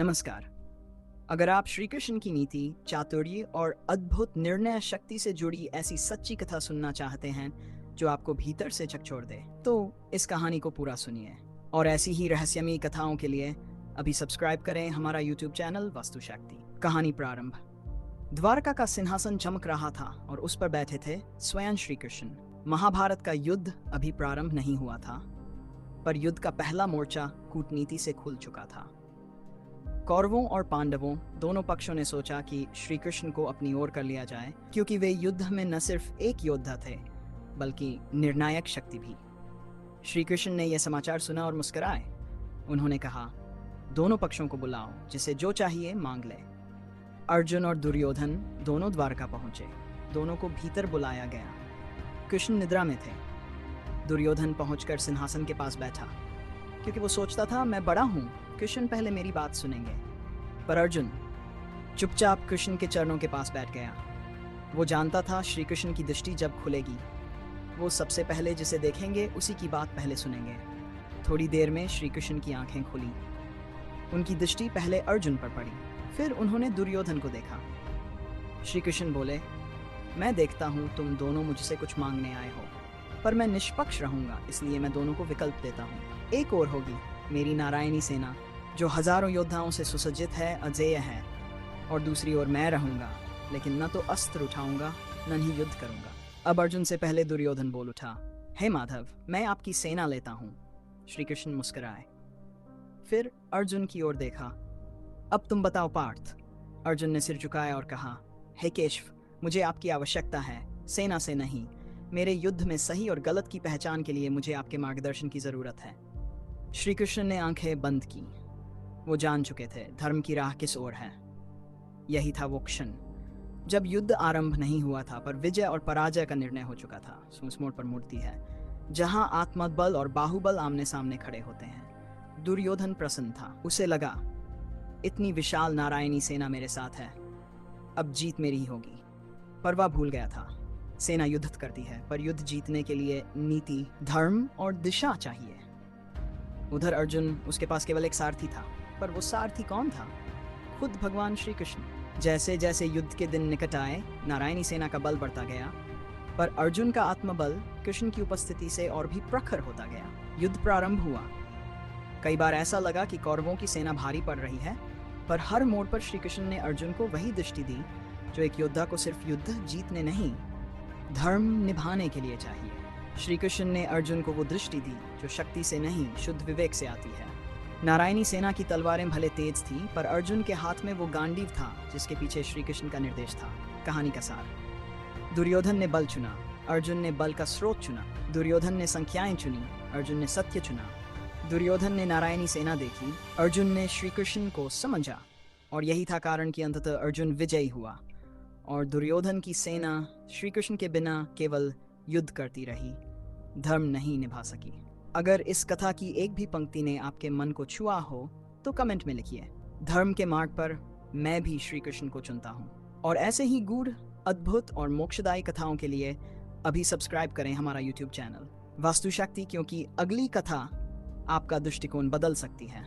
नमस्कार। अगर आप श्री कृष्ण की नीति, चातुर्य और अद्भुत निर्णय शक्ति से जुड़ी ऐसी सच्ची कथा सुनना चाहते हैं जो आपको भीतर से झकझोर दे, तो इस कहानी को पूरा सुनिए। और ऐसी ही रहस्यमयी कथाओं के लिए अभी सब्सक्राइब करें हमारा यूट्यूब चैनल वास्तु शक्ति। कहानी प्रारंभ। द्वारका का सिंहासन चमक रहा था और उस पर बैठे थे स्वयं श्री कृष्ण। महाभारत का युद्ध अभी प्रारंभ नहीं हुआ था, पर युद्ध का पहला मोर्चा कूटनीति से खुल चुका था। कौरवों और पांडवों दोनों पक्षों ने सोचा कि श्री कृष्ण को अपनी ओर कर लिया जाए, क्योंकि वे युद्ध में न सिर्फ एक योद्धा थे बल्कि निर्णायक शक्ति भी। श्री कृष्ण ने यह समाचार सुना और मुस्कुराए। उन्होंने कहा, दोनों पक्षों को बुलाओ, जिसे जो चाहिए मांग ले। अर्जुन और दुर्योधन दोनों द्वारका पहुंचे। दोनों को भीतर बुलाया गया। कृष्ण निद्रा में थे। दुर्योधन पहुंचकर सिंहासन के पास बैठा, क्योंकि वो सोचता था, मैं बड़ा हूं, कृष्ण पहले मेरी बात सुनेंगे। पर अर्जुन चुपचाप कृष्ण के चरणों के पास बैठ गया। वो जानता था श्री कृष्ण की दृष्टि जब खुलेगी, वो सबसे पहले जिसे देखेंगे उसी की बात पहले सुनेंगे। थोड़ी देर में श्री कृष्ण की आंखें खुली। उनकी दृष्टि पहले अर्जुन पर पड़ी, फिर उन्होंने दुर्योधन को देखा। श्री कृष्ण बोले, मैं देखता हूँ तुम दोनों मुझसे कुछ मांगने आए हो, पर मैं निष्पक्ष रहूंगा, इसलिए मैं दोनों को विकल्प देता हूँ। एक और होगी मेरी नारायणी सेना, जो हजारों योद्धाओं से सुसज्जित है, अजेय है, और दूसरी ओर मैं रहूंगा, लेकिन न तो अस्त्र उठाऊंगा न ही युद्ध करूंगा। अब अर्जुन से पहले दुर्योधन बोल उठा, हे माधव, मैं आपकी सेना लेता हूं। श्री कृष्ण मुस्कुराए, फिर अर्जुन की ओर देखा। अब तुम बताओ पार्थ। अर्जुन ने सिर झुकाया और कहा, हे केशव, मुझे आपकी आवश्यकता है, सेना से नहीं। मेरे युद्ध में सही और गलत की पहचान के लिए मुझे आपके मार्गदर्शन की जरूरत है। श्री कृष्ण ने आंखें बंद की। वो जान चुके थे धर्म की राह किस ओर है। यही था वो क्षण जब युद्ध आरंभ नहीं हुआ था, पर विजय और पराजय का निर्णय हो चुका था। उस मोड़ पर मूर्ति है जहां आत्मबल और बाहुबल आमने सामने खड़े होते हैं। दुर्योधन प्रसन्न था। उसे लगा, इतनी विशाल नारायणी सेना मेरे साथ है, अब जीत मेरी ही होगी। पर वह भूल गया था, सेना युद्ध करती है, पर युद्ध जीतने के लिए नीति, धर्म और दिशा चाहिए। उधर अर्जुन, उसके पास केवल एक सारथी था, पर वो सारथी कौन था? खुद भगवान श्री कृष्ण। जैसे जैसे युद्ध के दिन निकट आए, नारायणी सेना का बल बढ़ता गया, पर अर्जुन का आत्मबल कृष्ण की उपस्थिति से और भी प्रखर होता गया। युद्ध प्रारंभ हुआ। कई बार ऐसा लगा कि कौरवों की सेना भारी पड़ रही है, पर हर मोड़ पर श्री कृष्ण ने अर्जुन को वही दृष्टि दी जो एक योद्धा को सिर्फ युद्ध जीतने नहीं, धर्म निभाने के लिए चाहिए। श्री कृष्ण ने अर्जुन को वो दृष्टि दी जो शक्ति से नहीं, शुद्ध विवेक से आती है। नारायणी सेना की तलवारें भले तेज थीं, पर अर्जुन के हाथ में वो गांडीव था जिसके पीछे श्री कृष्ण का निर्देश था। कहानी का सार। दुर्योधन ने बल चुना, अर्जुन ने बल का स्रोत चुना। दुर्योधन ने संख्याएं चुनी, अर्जुन ने सत्य चुना। दुर्योधन ने नारायणी सेना देखी, अर्जुन ने श्री कृष्ण को समझा, और यही था कारण कि अंततः अर्जुन विजयी हुआ और दुर्योधन की सेना श्री कृष्ण के बिना केवल युद्ध करती रही, धर्म नहीं निभा सकी। अगर इस कथा की एक भी पंक्ति ने आपके मन को छुआ हो तो कमेंट में लिखिए। धर्म के मार्ग पर मैं भी श्री कृष्ण को चुनता हूँ। और ऐसे ही गूढ़, अद्भुत और मोक्षदायी कथाओं के लिए अभी सब्सक्राइब करें हमारा यूट्यूब चैनल वास्तु शक्ति, क्योंकि अगली कथा आपका दृष्टिकोण बदल सकती है।